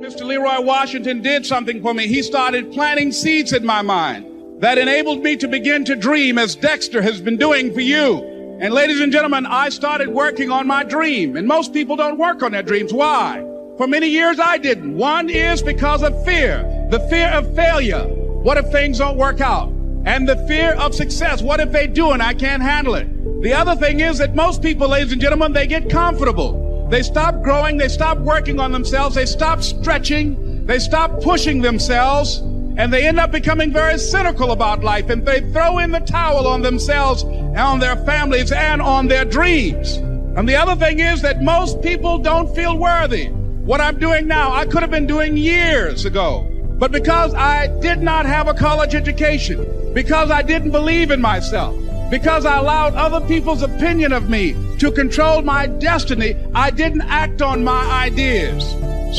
Mr. Leroy Washington did something for me. He started planting seeds in my mind that enabled me to begin to dream, as Dexter has been doing for you. And ladies and gentlemen, I started working on my dream. And most people don't work on their dreams. Why? For many years I didn't. One is because of fear. The fear of failure. What if things don't work out? And the fear of success. What if they do and I can't handle it? The other thing is that most people, ladies and gentlemen, they get comfortable. They stop growing. They stop working on themselves. They stop stretching. They stop pushing themselves. And they end up becoming very cynical about life. And they throw in the towel on themselves, on their families, and on their dreams. And the other thing is that most people don't feel worthy. What I'm doing now, I could have been doing years ago. But because I did not have a college education, because I didn't believe in myself, because I allowed other people's opinion of me to control my destiny, I didn't act on my ideas.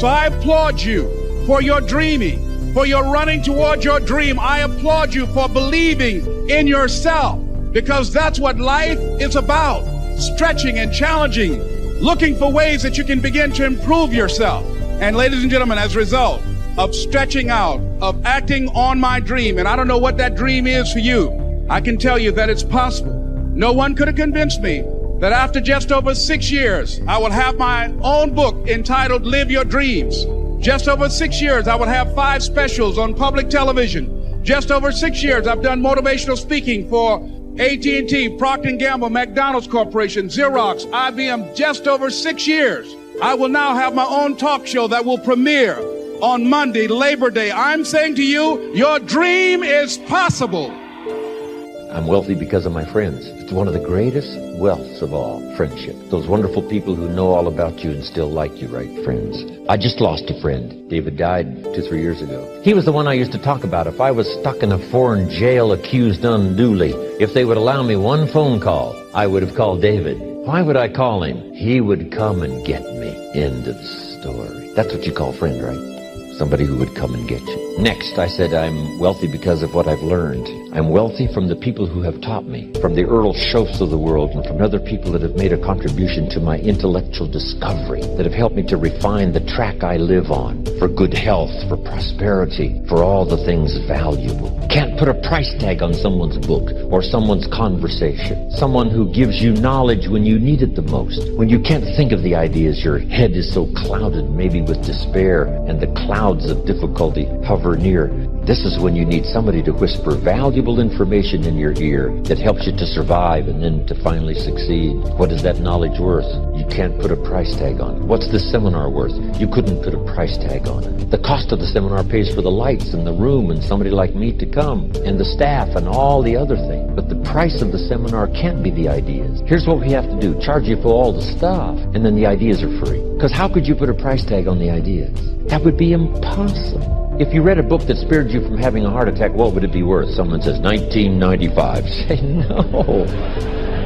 So I applaud you for your dreaming, for your running toward your dream. I applaud you for believing in yourself, because that's what life is about. Stretching and challenging, looking for ways that you can begin to improve yourself. And ladies and gentlemen, as a result of stretching out, of acting on my dream, and I don't know what that dream is for you, I can tell you that it's possible. No one could have convinced me that after just over 6 years, I will have my own book entitled Live Your Dreams. Just over 6 years, I will have 5 specials on public television. Just over 6 years, I've done motivational speaking for AT&T, Procter & Gamble, McDonald's Corporation, Xerox, IBM. Just over 6 years. I will now have my own talk show that will premiere on Monday, Labor Day. I'm saying to you, your dream is possible. I'm wealthy because of my friends. It's one of the greatest wealths of all, friendship. Those wonderful people who know all about you and still like you, right, friends? I just lost a friend. David died 2-3 years ago. He was the one I used to talk about. If I was stuck in a foreign jail accused unduly, if they would allow me one phone call, I would have called David. Why would I call him? He would come and get me. End of story. That's what you call friend, right? Somebody who would come and get you. Next, I said I'm wealthy because of what I've learned. I'm wealthy from the people who have taught me, from the Earl Schoffs of the world, and from other people that have made a contribution to my intellectual discovery, that have helped me to refine the track I live on, for good health, for prosperity, for all the things valuable. Can't put a price tag on someone's book or someone's conversation. Someone who gives you knowledge when you need it the most. When you can't think of the ideas, your head is so clouded maybe with despair, and the clouds of difficulty hover near. This is when you need somebody to whisper valuable information in your ear that helps you to survive and then to finally succeed. What is that knowledge worth? You can't put a price tag on it. What's this seminar worth? You couldn't put a price tag on it. The cost of the seminar pays for the lights and the room and somebody like me to come and the staff and all the other things. But the price of the seminar can't be the ideas. Here's what we have to do. Charge you for all the stuff, and then the ideas are free. Because how could you put a price tag on the ideas? That would be impossible. If you read a book that spared you from having a heart attack, what would it be worth? Someone says, $19.95. Say,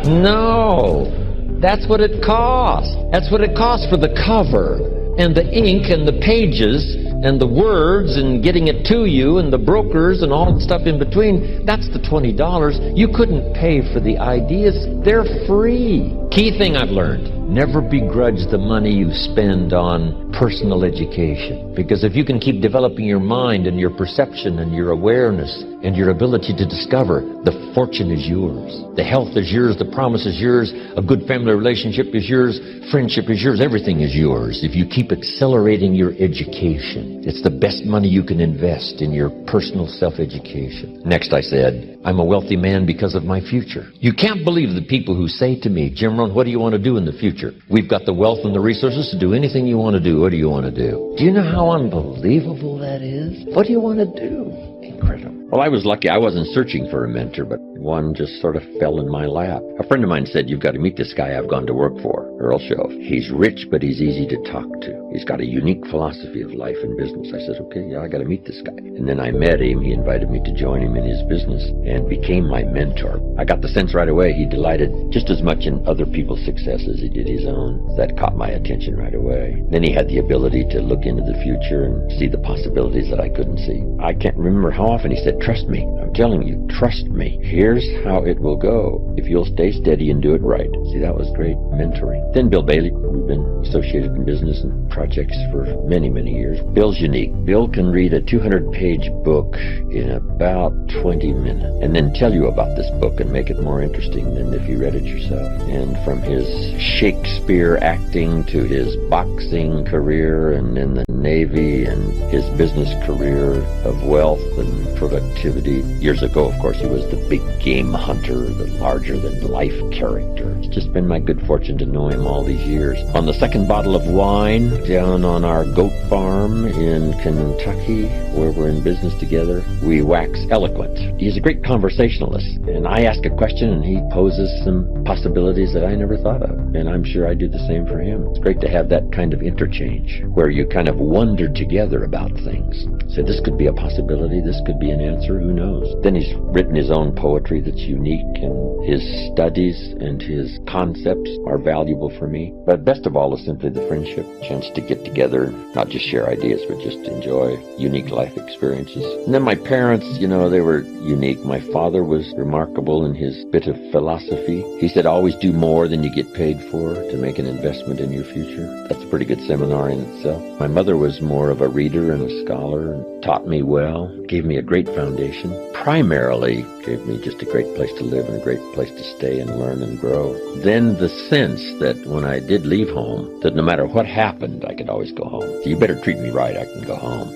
no. That's what it costs. That's what it costs for the cover and the ink and the pages and the words and getting it to you and the brokers and all the stuff in between. That's the $20. You couldn't pay for the ideas. They're free. Key thing I've learned. Never begrudge the money you spend on personal education. Because if you can keep developing your mind and your perception and your awareness and your ability to discover, the fortune is yours. The health is yours. The promise is yours. A good family relationship is yours. Friendship is yours. Everything is yours. If you keep accelerating your education, it's the best money you can invest in your personal self-education. Next, I said, I'm a wealthy man because of my future. You can't believe the people who say to me, Jim Rohn, what do you want to do in the future? We've got the wealth and the resources to do anything you want to do. What do you want to do? Do you know how unbelievable that is? What do you want to do? Incredible. Well, I was lucky. I wasn't searching for a mentor, but one just sort of fell in my lap. A friend of mine said, you've got to meet this guy I've gone to work for, Earl Schoff. He's rich, but he's easy to talk to. He's got a unique philosophy of life and business. I said, okay, yeah, I got to meet this guy. And then I met him. He invited me to join him in his business and became my mentor. I got the sense right away he delighted just as much in other people's success as he did his own. That caught my attention right away. Then he had the ability to look into the future and see the possibilities that I couldn't see. I can't remember how often he said, trust me. I'm telling you, trust me. Here here's how it will go if you'll stay steady and do it right. See, that was great mentoring. Then Bill Bailey, we've been associated in business and projects for many, many years. Bill's unique. Bill can read a 200-page book in about 20 minutes and then tell you about this book and make it more interesting than if you read it yourself. And from his Shakespeare acting to his boxing career and in the Navy and his business career of wealth and productivity. Years ago, of course, he was the big game hunter, the larger-than-life character. It's just been my good fortune to know him all these years. On the second bottle of wine down on our goat farm in Kentucky, where we're in business together, we wax eloquent. He's a great conversationalist, and I ask a question and he poses some possibilities that I never thought of, and I'm sure I do the same for him. It's great to have that kind of interchange where you kind of wonder together about things. So this could be a possibility, this could be an answer, who knows? Then he's written his own poetry that's unique, and his studies and his concepts are valuable for me. But best of all is simply the friendship, chance to get together, not just share ideas, but just enjoy unique life experiences. And then my parents, they were unique. My father was remarkable in his bit of philosophy. He said, always do more than you get paid for to make an investment in your future. That's a pretty good seminar in itself. My mother was more of a reader and a scholar and taught me well, gave me a great foundation, primarily gave me just a great place to live and a great place to stay and learn and grow. Then the sense that when I did leave home, that no matter what happened, I could always go home. So you better treat me right, I can go home.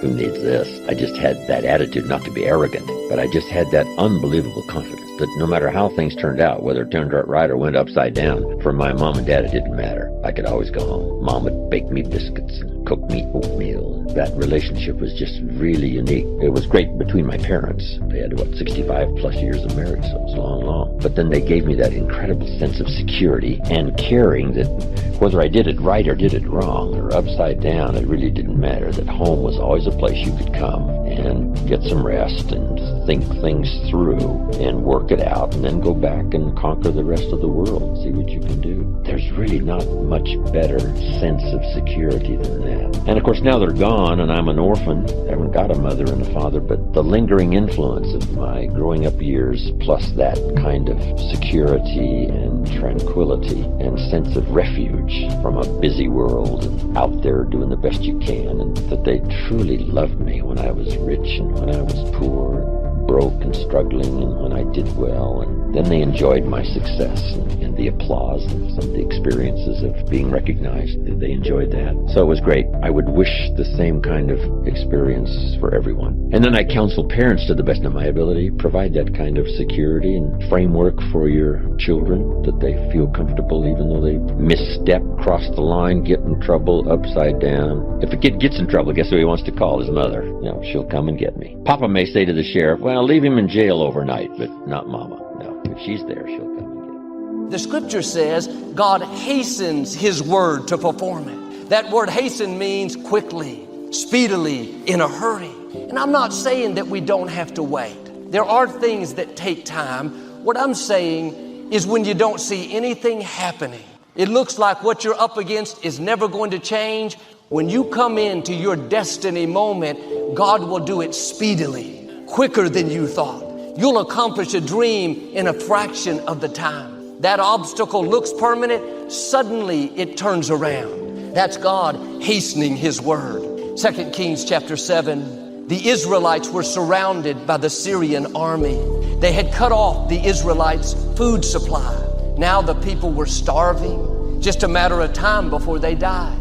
Who needs this? I just had that attitude, not to be arrogant, but I just had that unbelievable confidence that no matter how things turned out, whether it turned out right or went upside down, for my mom and dad, it didn't matter. I could always go home. Mom would bake me biscuits and cook me oatmeal. That relationship was just really unique. It was great between my parents. They had, 65 plus years of marriage, so it was long. But then they gave me that incredible sense of security and caring that whether I did it right or did it wrong or upside down, it really didn't matter. That home was always a place you could come and get some rest and think things through and work it out and then go back and conquer the rest of the world and see what you can do. There's really not much better sense of security than that. And of course now they're gone and I'm an orphan. I haven't got a mother and a father, but the lingering influence of my growing up years plus that kind of security and tranquility and sense of refuge from a busy world and out there doing the best you can, and that they truly loved me when I was rich and when I was poor, broke and struggling, and when I did well. And then they enjoyed my success and the applause and some of the experiences of being recognized. They enjoyed that. So it was great. I would wish the same kind of experience for everyone. And then I counsel parents to the best of my ability, provide that kind of security and framework for your children, that they feel comfortable even though they misstep, cross the line, get in trouble, upside down. If a kid gets in trouble, guess who he wants to call? His mother. She'll come and get me. Papa may say to the sheriff, well, leave him in jail overnight, but not Mama. No, if she's there, she'll come and get him. The scripture says God hastens his word to perform it. That word hasten means quickly, speedily, in a hurry. And I'm not saying that we don't have to wait. There are things that take time. What I'm saying is when you don't see anything happening, it looks like what you're up against is never going to change. When you come into your destiny moment, God will do it speedily, quicker than you thought. You'll accomplish a dream in a fraction of the time. That obstacle looks permanent, suddenly it turns around. That's God hastening his word. 2 Kings chapter 7, the Israelites were surrounded by the Syrian army. They had cut off the Israelites' food supply. Now the people were starving, just a matter of time before they died.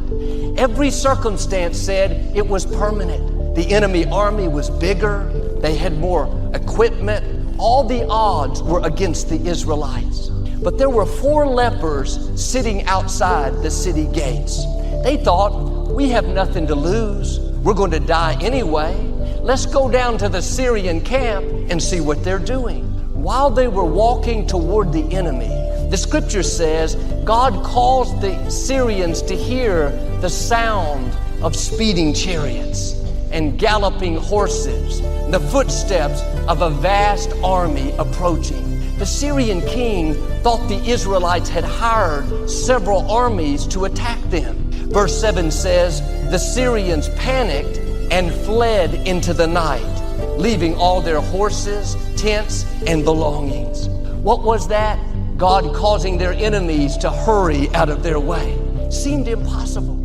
Every circumstance said it was permanent. The enemy army was bigger. They had more equipment. All the odds were against the Israelites. But there were 4 lepers sitting outside the city gates. They thought, we have nothing to lose. We're going to die anyway. Let's go down to the Syrian camp and see what they're doing. While they were walking toward the enemy, the scripture says God caused the Syrians to hear the sound of speeding chariots and galloping horses, the footsteps of a vast army approaching. The Syrian king thought the Israelites had hired several armies to attack them. Verse 7 says, the Syrians panicked and fled into the night. leaving all their horses, tents, and belongings. What was that? God causing their enemies to hurry out of their way. Seemed impossible.